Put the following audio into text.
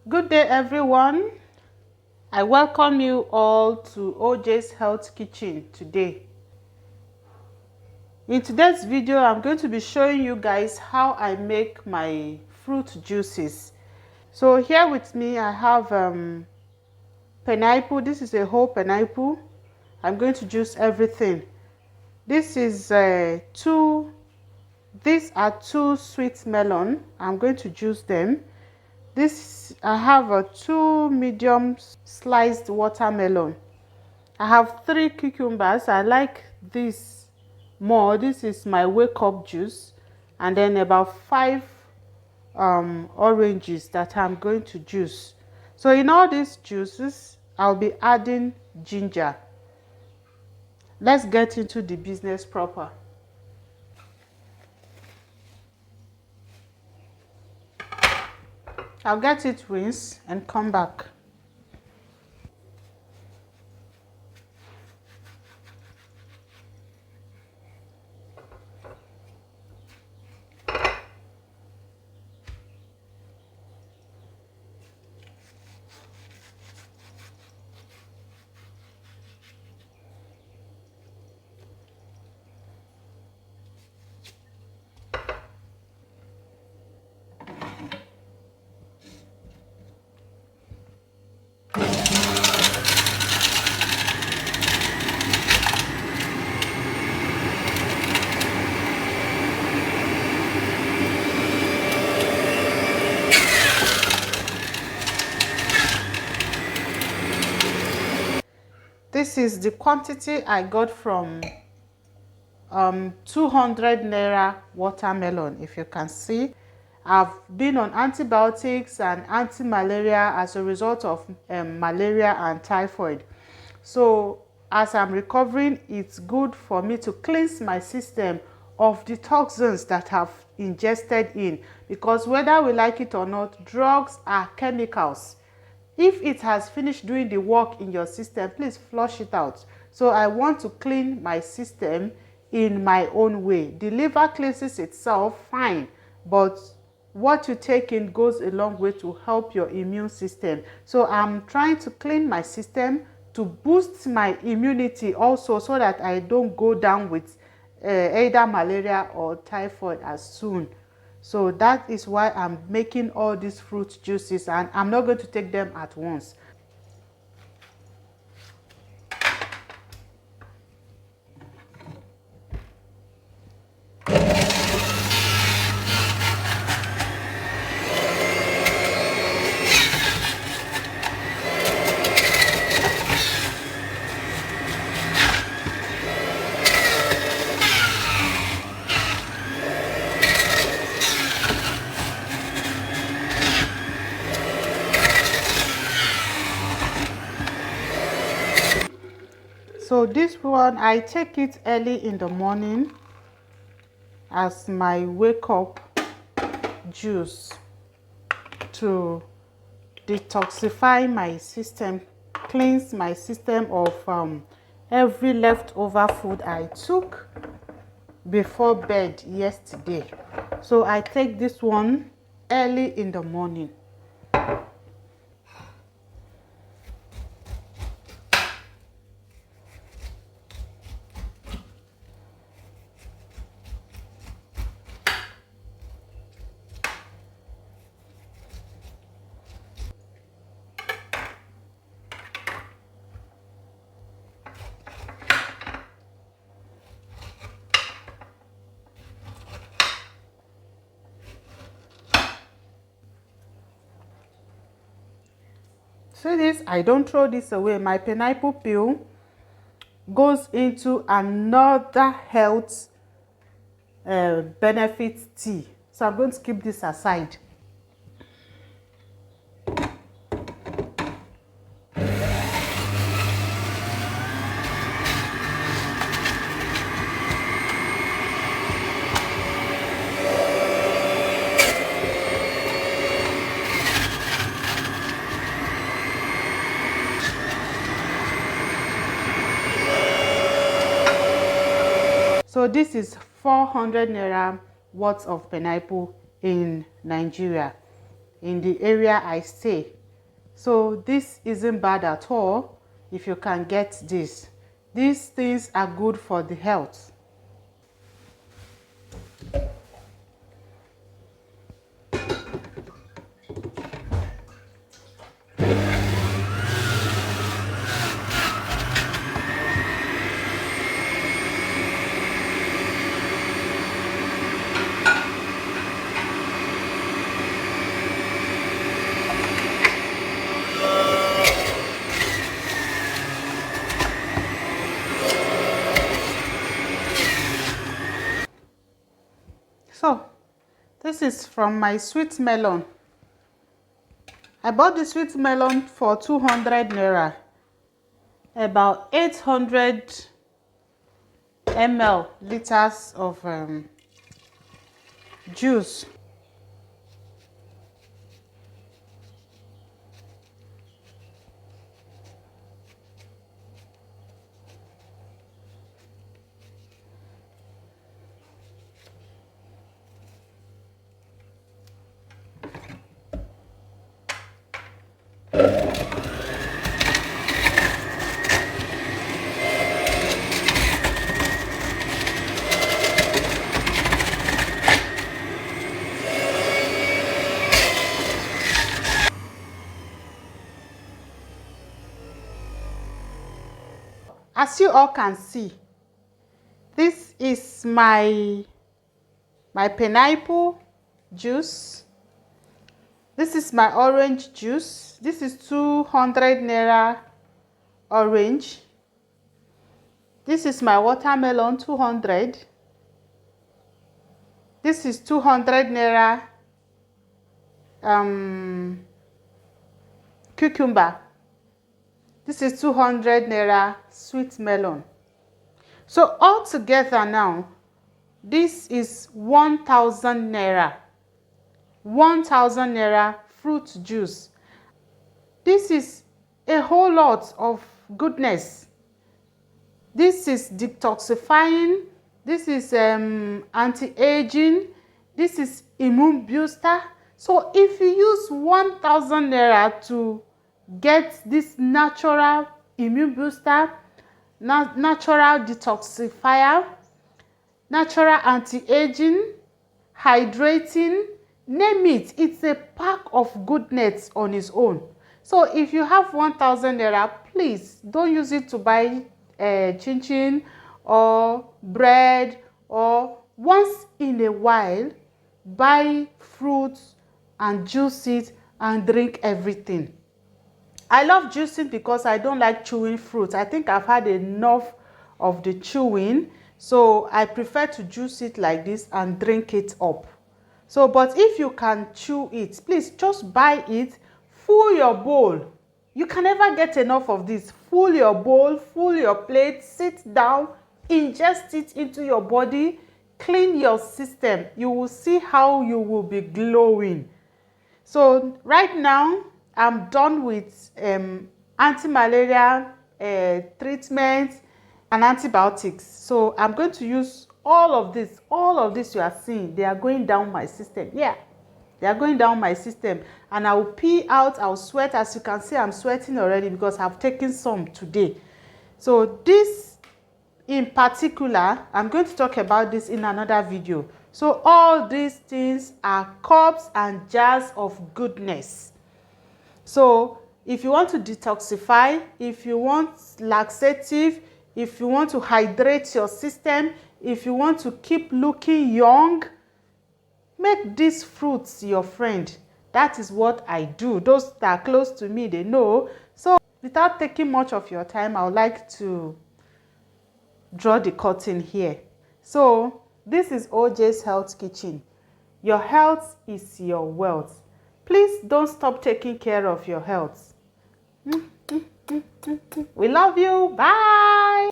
Good day, everyone. I welcome you all to OJ's Health Kitchen today. In today's video, I'm going to be showing you guys how I make my fruit juices. So here with me, I have pineapple. This is a whole pineapple. I'm going to juice everything. These are two sweet melon. I'm going to juice them. I have two medium sliced watermelon. I have 3 cucumbers. I like this more. This is my wake up juice. And then about 5 oranges that I'm going to juice. So in all these juices, I'll be adding ginger. Let's get into the business proper. I'll get it rinsed and come back. This is the quantity I got from 200 naira watermelon. If you can see, I've been on antibiotics and anti-malaria as a result of malaria and typhoid. So as I'm recovering, it's good for me to cleanse my system of the toxins that I've ingested in, because whether we like it or not, drugs are chemicals. If it has finished doing the work in your system, please flush it out. So I want to clean my system in my own way. The liver cleanses itself, fine, but what you take in goes a long way to help your immune system. So I'm trying to clean my system to boost my immunity also, so that I don't go down with either malaria or typhoid as soon. So that is why I'm making all these fruit juices, and I'm not going to take them at once. So this one, I take it early in the morning as my wake up juice to detoxify my system, cleanse my system of every leftover food I took before bed yesterday. So I take this one early in the morning. See this, I don't throw this away. My pineapple peel goes into another health benefit tea. So I'm going to keep this aside. So this is 400 naira worth of pineapple in Nigeria, in the area I stay. So this isn't bad at all if you can get this. These things are good for the health. So this is from my sweet melon. I bought the sweet melon for 200 naira, about 800 ml liters of juice. As you all can see, this is my pineapple juice. This is my orange juice. This is 200 naira orange. This is my watermelon, 200. This is 200 naira cucumber. This is 200 naira sweet melon. So all together now, this is 1,000 naira. 1,000 naira fruit juice. This is a whole lot of goodness. This is detoxifying. This is anti-aging. This is immune booster. So if you use 1,000 naira to get this natural immune booster, natural detoxifier, natural anti-aging, hydrating, name it, it's a pack of goodness on its own. So if you have 1,000 naira, please don't use it to buy chin chin or bread, or once in a while buy fruits and juice it and drink everything. I love juicing because I don't like chewing fruit. I think I've had enough of the chewing, so I prefer to juice it like this and drink it up. So, but if you can chew it, please just buy it, full your bowl. You can never get enough of this. Full your bowl, full your plate, sit down, ingest it into your body, clean your system. You will see how you will be glowing. So right now, I'm done with anti-malaria treatment and antibiotics. So I'm going to use all of this you are seeing. They are going down my system. Yeah, they are going down my system, and I will pee out, I'll sweat. As you can see, I'm sweating already because I've taken some today. So this in particular, I'm going to talk about this in another video. So all these things are cups and jars of goodness. So if you want to detoxify, if you want laxative, if you want to hydrate your system, if you want to keep looking young, make these fruits your friend. That is what I do. Those that are close to me, they know. So without taking much of your time, I would like to draw the curtain here. So this is OJ's Health Kitchen. Your health is your wealth. Please don't stop taking care of your health. We love you. Bye.